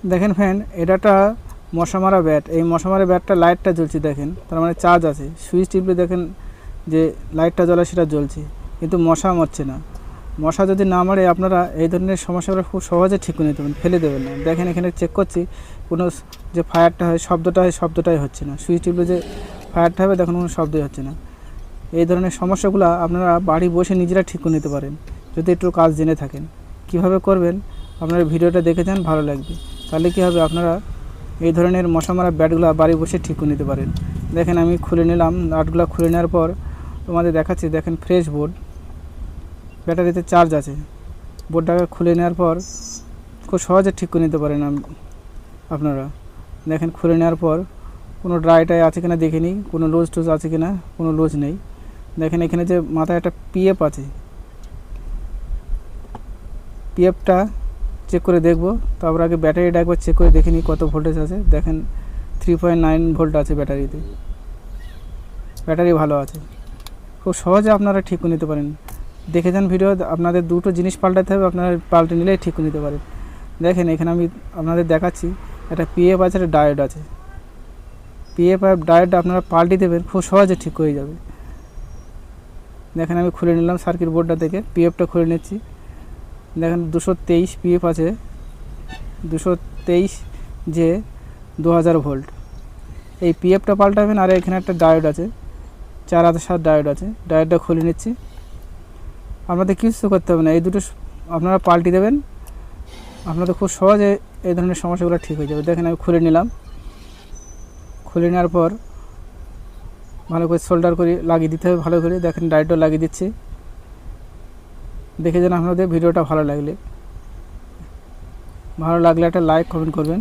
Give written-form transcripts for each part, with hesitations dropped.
দেখেন ফ্রেন্ড, এটা একটা মশা মারা ব্যাট। এই মশা মারা ব্যাটটা লাইটটা জ্বলছে দেখেন, তার মানে চার্জ আছে। সুইচ টিপলে দেখেন যে লাইটটা জ্বলে, সেটা জ্বলছে, কিন্তু মশা মরছে না। মশা যদি না মারে আপনারা এই ধরনের সমস্যাগুলো খুব সহজে ঠিক করে নিতে পারেন, ফেলে দেবেন না। দেখেন এখানে চেক করছি, কোনো যে ফায়ারটা হয় শব্দটাই হচ্ছে না। সুইচ টিপলে যে ফায়ারটা হবে দেখুন কোনো শব্দই হচ্ছে না। এই ধরনের সমস্যাগুলো আপনারা বাড়ি বসে নিজেরা ঠিক করে নিতে পারেন, যদি একটু কাজ জেনে থাকেন। কিভাবে করবেন আপনারা ভিডিওটা দেখে যান, ভালো লাগবে। তাহলে কী হবে, আপনারা এই ধরনের মশা মারা ব্যাটগুলো বাড়ি বসে ঠিক করে নিতে পারেন। দেখেন আমি খুলে নিলাম, নাটগুলো খুলে নেওয়ার পর তোমাদের দেখাচ্ছি। দেখেন ফ্রেশ বোর্ড, ব্যাটারিতে চার্জ আছে। বোর্ডটাকে খুলে নেওয়ার পর খুব সহজে ঠিক করে নিতে পারেন আপনারা। দেখেন খুলে নেওয়ার পর কোনো ড্রাইটাই আছে কিনা দেখে নিই, কোনো লুজ টুজ আছে কিনা। কোনো লুজ নেই। দেখেন এখানে যে মাথায় একটা পিএফ আছে, পিএফটা চেক করে দেখব। তারপর আগে ব্যাটারিটা একবার চেক করে দেখে নিই কত ভোল্টেজ আছে। দেখেন 3.9 ভোল্ট আছে ব্যাটারিতে, ব্যাটারি ভালো আছে। খুব সহজে আপনারা ঠিক করে নিতে পারেন। দেখে যান ভিডিও। আপনাদের দুটো জিনিস পাল্টাতে হবে, আপনারা পাল্টে নিলেই ঠিক করে নিতে পারেন। দেখেন এখানে আমি আপনাদের দেখাচ্ছি, একটা পিএফ আছে, একটা ডায়োড আছে। পিএফ আর ডায়োডটা আপনারা পাল্টে দেবেন, খুব সহজে ঠিক হয়ে যাবে। দেখেন আমি খুলে নিলাম সার্কিট বোর্ডটা থেকে, পিএফটা খুলে নিচ্ছি। দেখেন 223 পিএফ আছে, 223 যে 2000 ভোল্ট। এই পিএফটা পাল্টাবেন। আর এখানে একটা ডায়োড আছে, 4007 ডায়োড আছে। ডায়োডটা খুলে নিচ্ছি। আপনাদের কিছু করতে হবে না, এই দুটো আপনারা পাল্টে দেবেন, আপনাদের খুব সহজে এই ধরনের সমস্যাগুলো ঠিক হয়ে যাবে। দেখেন আমি খুলে নিলাম। খুলে নেওয়ার পর ভালো করে সোল্ডার করে লাগিয়ে দিতে হবে ভালো করে। দেখেন ডায়োডটা লাগিয়ে দিচ্ছি। দেখে যান আপনাদের। ভিডিওটা ভালো লাগলে একটা লাইক কমেন্ট করবেন।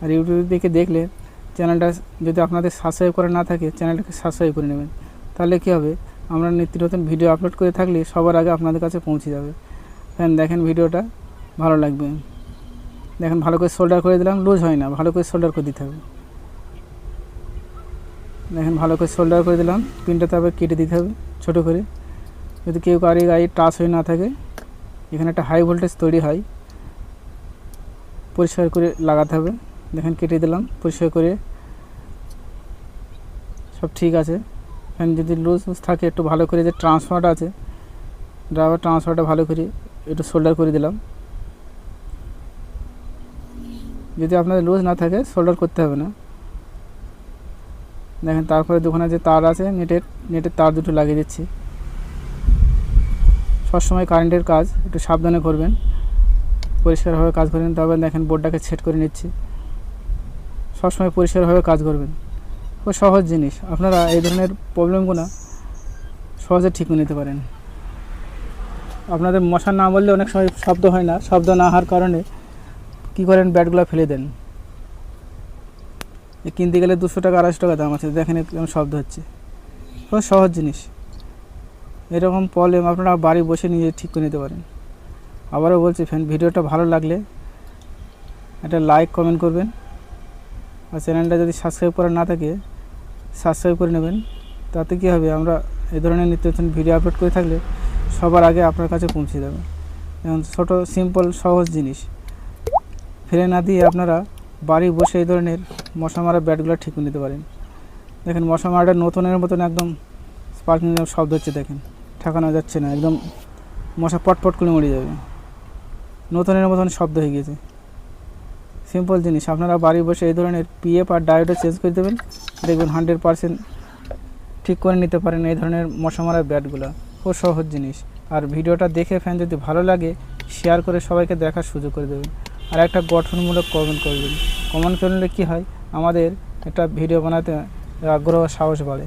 আর ইউটিউব থেকে দেখলে চ্যানেলটা যদি আপনাদের সাবস্ক্রাইব করা না থাকে, চ্যানেলটাকে সাবস্ক্রাইব করে নেবেন। তাহলে কী হবে, আমরা নিত্য নতুন ভিডিও আপলোড করে থাকলে সবার আগে আপনাদের কাছে পৌঁছে যাবে। দেখেন ভিডিওটা ভালো লাগবে। দেখেন ভালো করে সোল্ডার করে দিলাম, লুজ হয় না, ভালো করে সোল্ডার করে দিতে হবে। দেখেন ভালো করে সোল্ডার করে দিলাম। পিনটাতে আবার কেটে দিতে হবে ছোটো করে, যদি কেউ কারি গায়ে টাচ হয়ে না থাকে। এখানে একটা হাই ভোল্টেজ তৈরি হয়, পরিষ্কার করে লাগাতে হবে। দেখেন কেটে দিলাম পরিষ্কার করে, সব ঠিক আছে। এখানে যদি লুজ থাকে একটু ভালো করে, যে ট্রান্সফারটা আছে ড্রাইভার ট্রান্সফারটা ভালো করে একটু সোল্ডার করে দিলাম। যদি আপনাদের লুজ না থাকে সোল্ডার করতে হবে না। দেখেন তারপরে দোকানে যে তার আছে, নেটের তার দুটো লাগিয়ে দিচ্ছি। সবসময় কারেন্টের কাজ একটু সাবধানে করবেন, পরিষ্কারভাবে কাজ করবেন। তারপর দেখেন বোর্ডটাকে সেট করে নিচ্ছি। সবসময় পরিষ্কারভাবে কাজ করবেন, খুব সহজ জিনিস। আপনারা এই ধরনের প্রবলেমগুলো সহজে ঠিক করে নিতে পারেন। আপনাদের মশা না বললে অনেক সময় শব্দ হয় না, শব্দ না হওয়ার কারণে কী করেন, ব্যাটগুলো ফেলে দেন। কিনতে গেলে 200 টাকা 250 টাকা দাম আছে। দেখেন কেমন শব্দ হচ্ছে। খুব সহজ জিনিস। এরকম প্রবলেম আপনারা বাড়ি বসে নিজে ঠিক করে নিতে পারেন। আবারও বলছি ফ্রেন্ড, ভিডিওটা ভালো লাগলে একটা লাইক কমেন্ট করবেন। আর চ্যানেলটা যদি সাবস্ক্রাইব করা না থাকে সাবস্ক্রাইব করে নেবেন। তাতে কী হবে, আমরা এই ধরনের নিত্য নতুন ভিডিও আপলোড করে থাকলে সবার আগে আপনার কাছে পৌঁছে যাবে। যেমন ছোটো সিম্পল সহজ জিনিস ফেলে না দিয়ে আপনারা বাড়ি বসে এই ধরনের মশা মারা ব্যাটগুলো ঠিক করে নিতে পারেন। দেখেন মশা মারাটা নতুনের মতন একদম স্পার্কিং শব্দ হচ্ছে। দেখেন ঠেকানো যাচ্ছে না, একদম মশা পটপট করে মরে যাবে। নতুনের মতন শব্দ হয়ে গেছে। সিম্পল জিনিস, আপনারা বাড়ি বসে এই ধরনের পিএফ আর ডায়োডও চেঞ্জ করে দেবেন, দেখবেন 100% ঠিক করে নিতে পারেন এই ধরনের মশা মারা ব্যাটগুলো। খুব সহজ জিনিস। আর ভিডিওটা দেখে ফ্যান যদি ভালো লাগে শেয়ার করে সবাইকে দেখার সুযোগ করে দেবেন। আর একটা গঠনমূলক কমেন্ট করবেন। কমেন্ট করলে কী হয়, আমাদের একটা ভিডিও বানাতে আগ্রহ সাহস বাড়ে।